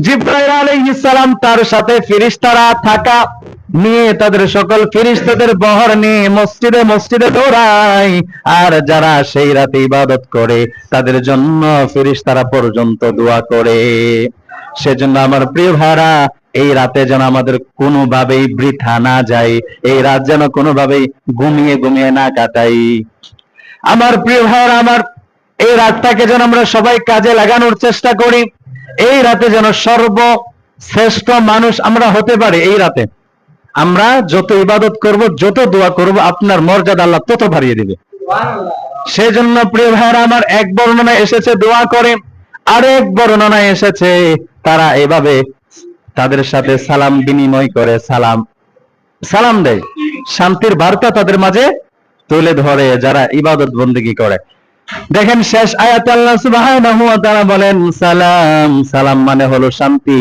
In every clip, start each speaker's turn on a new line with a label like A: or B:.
A: জিবরাইল আলাইহিস সালাম তার সাথে ফেরেশতারা থাকা নিয়ে তাদের সকল ফেরেশতাদের বহর নিয়ে মসজিদে মসজিদে দৌড়ায়। আর যারা সেই রাতে ইবাদত করে তাদের জন্য ফেরেশতারা পর্যন্ত দোয়া করে। সেজন্য আমার প্রিয় ভাইরা, এই রাতে যেন আমাদের কোনোভাবেই বৃথা না যায়, এই রাত যেন কোনোভাবেই ঘুমিয়ে ঘুমিয়ে না কাটাই। আমার প্রিয় ভাইরা আমার, এই রাতটাকে যেন আমরা সবাই কাজে লাগানোর চেষ্টা করি। এই রাতে যেন সর্বশ্রেষ্ঠ মানুষ আমরা হতে পারি। এই রাতে আমরা যত ইবাদত করব, যত দোয়া করব, আপনার মর্যাদা আল্লাহ তত বাড়িয়ে দিবে। সেজন্য প্রিয় ভাইরা আমার, এক বর্ণনায় এসেছে দোয়া করে, আরেক বর্ণনায় এসেছে তারা এভাবে তাদের সাথে সালাম বিনিময় করে, সালাম দেয়, শান্তির বার্তা তাদের মাঝে তুলে ধরে যারা ইবাদত বন্দেগী করে। দেখেন শেষ আয়াতে আল্লাহ সুবহানাহু ওয়া তাআলা বলেন সালাম, সালাম মানে হলো শান্তি।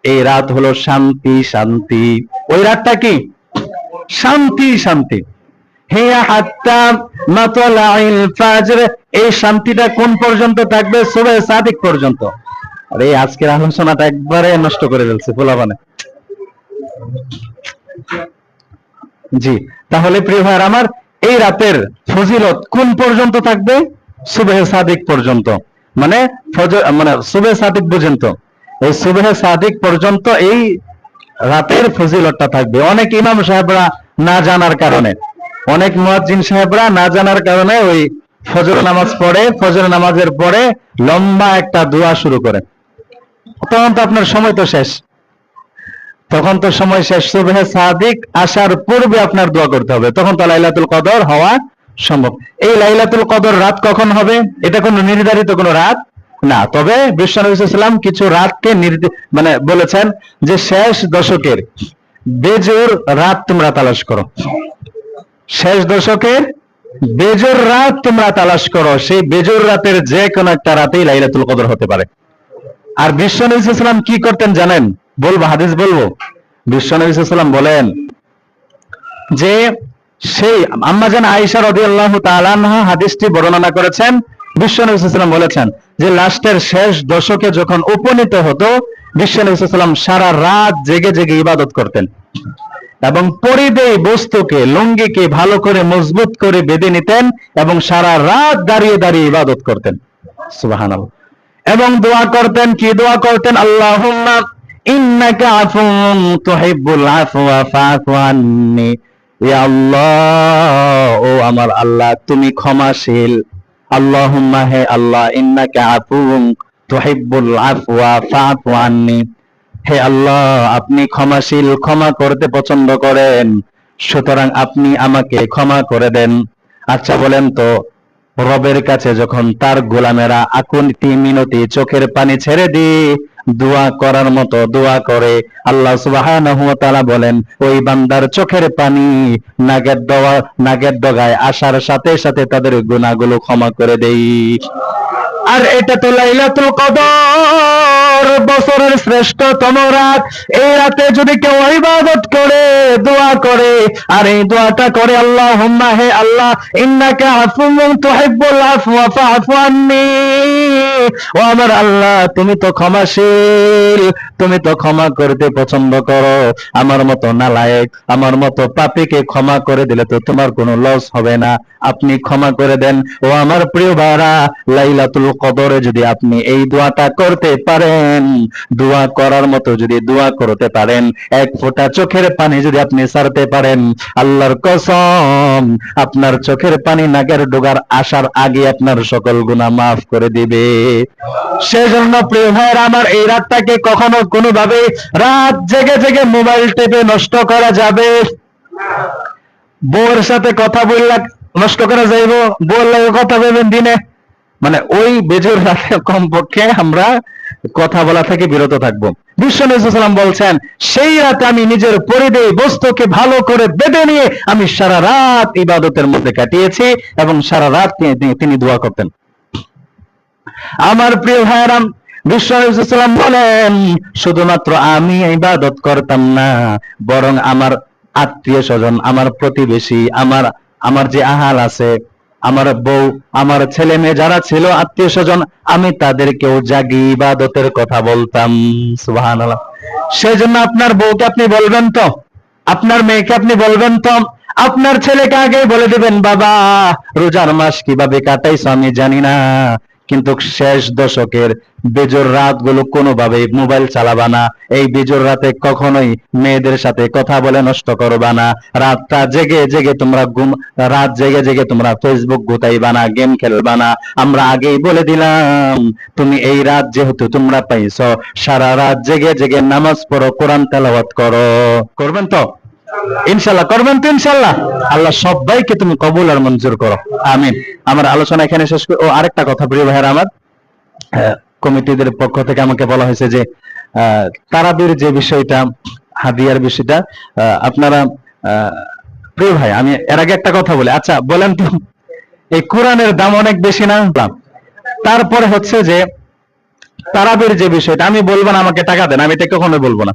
A: এই রাত হলো শান্তি, শান্তি। ওই রাতটা কি? শান্তি, শান্তি। হিয়া হাত্তা মাতলাইল ফাজর। এই শান্তিটা কোন পর্যন্ত থাকবে? সুবহে সাদিক পর্যন্ত। আরে আজকের আলোচনাটা একবারে নষ্ট করে ফেলছে পোলাপানে। জি, তাহলে প্রিয় ভাইরা আমার, এই রাতের ফজিলত কোন পর্যন্ত থাকবে? সুবহে সাদিক পর্যন্ত, মানে ফজর, মানে সুবহে সাদিক পর্যন্ত। এই সুবহে সাদিক পর্যন্ত এই রাতের ফজিলতটা থাকবে। অনেক ইমাম সাহেবরা না জানার কারণে, অনেক মুয়াজ্জিন সাহেবরা না জানার কারণে ওই ফজর নামাজ পড়ে, ফজর নামাজের পরে লম্বা একটা দোয়া শুরু করে। তখন তো আপনার সময় তো শেষ, তখন তো সময় শেষ। সুবহে সাদিক আসার পূর্বে আপনার দোয়া করতে হবে, তখন তো লাইলাতুল কদর হওয়া সম্ভব। এই লাইলাতুল কদর রাত কখন হবে? এটা কোনো নির্ধারিত কোনো রাত না, তবে বিশ্বনবী সাল্লাল্লাহু আলাইহি ওয়াসাল্লাম কিছু রাতকে মানে বলেছেন যে শেষ দশকের বেজোর রাত তোমরা তালাশ করো, শেষ দশকের বেজোর রাত তোমরা তালাশ করো। সেই বেজোর রাতের যে কোনো একটা রাতেই লাইলাতুল কদর হতে পারে। আর বিশ্বনবী সাল্লাল্লাহু আলাইহি ওয়াসাল্লাম কি করতেন জানেন? বলবো, হাদিস বলবো। বিশ্বনবী সাল্লাল্লাহু আলাইহি ওয়াসাল্লাম বলেন যে সেই আম্মাজান আয়েশা রাদিয়াল্লাহু তাআলা আনহা হাদিসটি বর্ণনা করেছেন। বিশ্বনবী সাল্লাল্লাহু আলাইহি ওয়াসাল্লাম বলেছেন যে লাস্টের শেষ দশকে যখন উপনীত হতো, বিশ্বনবী সাল্লাল্লাহু আলাইহি ওয়াসাল্লাম সারা রাত জেগে জেগে ইবাদত করতেন এবং পরিধেয় বস্তুকে, লুঙ্গিকে ভালো করে মজবুত করে বেঁধে নিতেন এবং সারা রাত দাঁড়িয়ে দাঁড়িয়ে ইবাদত করতেন। সুবহানাল্লাহ। এবং দোয়া করতেন, কি দোয়া করতেন? আল্লাহুম্মা ইন্নাকা আফুউন তুহিব্বুল আফওয়া ফাআফু আন্নি। ইয়া আল্লাহ, ও আমার আল্লাহ, তুমি ক্ষমাশীল। আল্লাহুম্মা, হে আল্লাহ, ইন্নাকা আফুউন তুহিব্বুল আফওয়া ফাআফু আন্নি। হে আল্লাহ, আপনি ক্ষমাশীল, ক্ষমা করতে পছন্দ করেন, সুতরাং আপনি আমাকে ক্ষমা করে দেন। আচ্ছা বলেন তো, রবের কাছে যখন তার গোলামেরা আকুতি মিনতি চোখের পানি ছেড়ে দিয়ে দোয়া করার মতো দোয়া করে, আল্লাহ সুবহানাহু ওয়া তাআলা বলেন ওই বান্দার চোখের পানি নাগের ডগায় আসার সাথে সাথে তাদের গুনাহগুলো ক্ষমা করে দেই। আর এটা তো লাইলাতুল কদর, বছরের শ্রেষ্ঠতম রাত। এই রাতে যদি কেউ ইবাদত করে, দোয়া করে, আর এই দোয়াটা করে আল্লাহুম্মা, হে আল্লাহ, ইন্নাকা আফুউন তুহিব্বুল আফওয়া ফাআফু আন্নি। ও আমার আল্লাহ, তুমি তো ক্ষমাশীল, তুমি তো ক্ষমা করতে পছন্দ করো। আমার মতো নালায়েক, আমার মতো পাপীকে ক্ষমা করে দিলে তো তোমার কোনো লস হবে না, আপনি ক্ষমা করে দেন। ও আমার প্রিয় ভাইরা, লাইলাতুল কদরে যদি আপনি এই দোয়াটা করতে পারেন, দোয়া করার মতো যদি দোয়া করতে পারেন, এক ফোঁটা চোখের পানি যদি আপনি ছাড়তে পারেন, আল্লাহর কসম আপনার চোখের পানি নাকের ডগার আসার আগে আপনার সকল গুনাহ মাফ করে দিবে। সেজন্য প্রিয় ভাইরা আমার, এই রাতটাকে কখনো কোনোভাবে রাত জেগে জেগে মোবাইল টেপে নষ্ট করা যাবে? বউয়ের সাথে কথা বললে নষ্ট করা যাইব? বউয়ের লাগে কথা বলবেন দিনে, মানে ওই বেজোর রাতে কমপক্ষে আমরা কথা বলা থেকে বিরত থাকবো। বিশ্বনবী সাল্লাল্লাহু আলাইহি ওয়াসাল্লাম বলছেন সেই রাতে আমি নিজের পরিধেয় বস্তুকে ভালো করে বেঁধে নিয়ে আমি সারা রাত ইবাদতের মধ্যে কাটিয়েছি এবং সারা রাত তিনি দোয়া করতেন। আমার প্রিয় ভাইরা, বিশ্বনবী সাল্লাল্লাহু আলাইহি ওয়াসাল্লাম বলেন শুধুমাত্র আমি ইবাদত করতাম না, বরং আমার আত্মীয় স্বজন, আমার প্রতিবেশী, আমার যে আহাল আছে, আমার বউ, আমার ছেলে মেয়ে যারা ছিল, আত্মীয় স্বজন, আমি তাদেরকেও জাগি ইবাদতের কথা বলতাম। সুবহানাল্লাহ। সেই জন্য আপনার বউকে আপনি বলবেন তো, আপনার মেয়েকে আপনি বলবেন তো, আপনার ছেলেকে আগেই বলে দিবেন, বাবা রোজার মাস কিভাবে কাটাইছো আমি জানি না, কিন্তু শেষ দশকের বেজোর রাতগুলো কোনোভাবেই মোবাইল চালাবা না, এই বেজোর রাতে কখনোই মেয়েদের সাথে কথা বলে নষ্ট করবা না, রাতটা জেগে জেগে তোমরা রাত জেগে জেগে তোমরা ফেসবুক গুতাইবা না, গেম খেলবা না। আমরা আগেই বলে দিলাম, তুমি এই রাত যেহেতু তোমরা পাইছো, সারা রাত জেগে জেগে নামাজ পড়ো, কোরআন তেলাওয়াত করো। করবেন তো ইনশাল্লাহ? করবেন তো ইনশাল্লাহ? আল্লাহ সবাইকে তুমি কবুল আর মঞ্জুর করো, আমিন। আমার আলোচনা এখানে শেষ করি। ও আরেকটা কথা প্রিয় ভাইয়েরা আমার, কমিটিদের পক্ষ থেকে আমাকে বলা হয়েছে যে তারাবির যে বিষয়টা, হাদিয়ার বিষয়টা, আপনারা প্রিয় ভাই, আমি এর আগে একটা কথা বলি। আচ্ছা বলেন তো, এই কোরআনের দাম অনেক বেশি না? তারপরে হচ্ছে যে তারাবির যে বিষয়টা, আমি বলবো না আমাকে টাকা দেন, আমি এটা কখনো বলবো না।